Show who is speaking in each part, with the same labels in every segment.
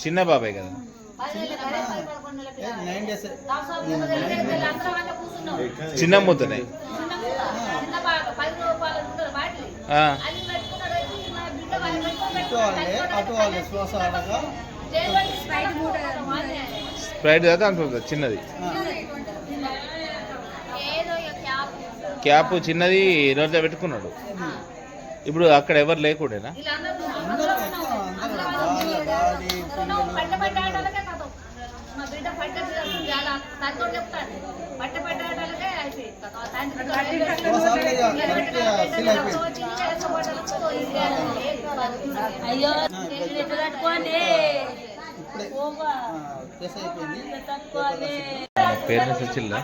Speaker 1: చిన్న బాబాయ్ కదా. చిన్న ముద్దనే స్ప్రైట్ కదా అంత చిన్నది క్యాప్ చిన్నది నోట్లో పెట్టుకున్నాడు. ఇప్పుడు అక్కడ ఎవరు లేకుండేనా? పేరెంట్స్ వచ్చిల్లా?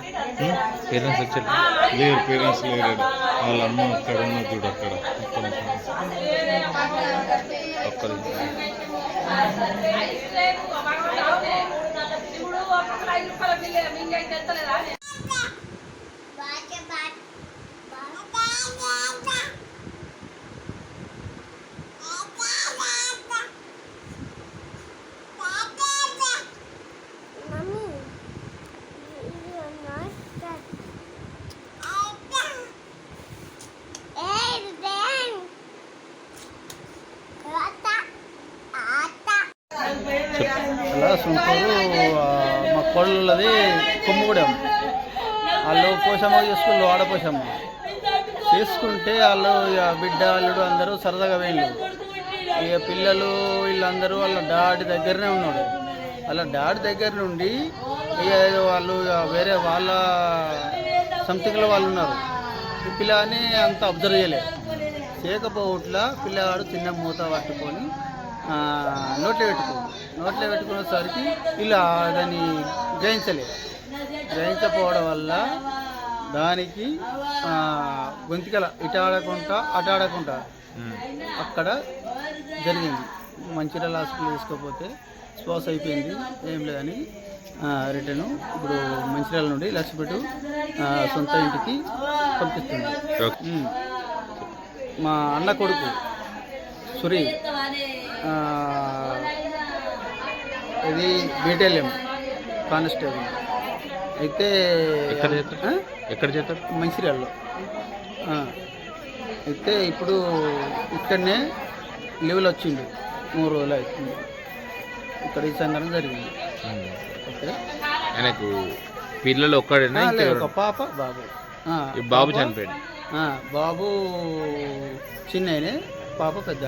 Speaker 1: పేరెంట్స్ వచ్చిల్లా?
Speaker 2: లేరు, పేరెంట్స్ లేరు. వాళ్ళ అమ్మ అక్కడ ఉన్న చూడు అక్కడ.
Speaker 3: అలా సొంతూరు మా కోళ్ళది కొమ్ముగూడెం. వాళ్ళు పోషమ్మ చేసుకున్నారు, ఆడపోషమ్మ చేసుకుంటే వాళ్ళు ఇక బిడ్డ అల్లుడు అందరూ సరదాగా వేయండి. ఇక పిల్లలు వీళ్ళందరూ వాళ్ళ డాడీ దగ్గరనే ఉన్నాడు. వాళ్ళ డాడీ దగ్గర నుండి ఇక వాళ్ళు వేరే వాళ్ళ సంథింగ్లో వాళ్ళు ఉన్నారు. ఈ పిల్లని అంత అబ్జర్వ్ చేయకపోవట్లా పిల్లవాడు చిన్న మూత పట్టుకొని నోట్లో పెట్టుకునేసరికి ఇలా దాన్ని గ్రహించకపోవడం వల్ల దానికి గొంతుకల అటాడకుండా అక్కడ జరిగింది. మంచిర్యాల హాస్పిటల్ తీసుకోకపోతే శ్వాస అయిపోయింది, ఏం లేదని రిటర్ను ఇప్పుడు మంచిర్యాల నుండి లక్ష్మీపేట సొంత ఇంటికి పంపిస్తుంది. మా అన్న కొడుకు సురీ ఇది బీటెల్ఎం కానిస్టేబుల్ అయితే
Speaker 1: ఎక్కడ చేస్తారు?
Speaker 3: మంచిర్యాలలో. అయితే ఇప్పుడు ఇక్కడనే లీవ్లో వచ్చిండు, 3 రోజులు అవుతుంది. ఇక్కడ ఈ సంఘటన జరిగింది. ఓకే,
Speaker 1: ఆయనకు పిల్లలు ఒక్కడేనా?
Speaker 3: ఒక పాప బాబు.
Speaker 1: బాబు చనిపోయాడు.
Speaker 3: బాబు చిన్న, పాప పెద్ద.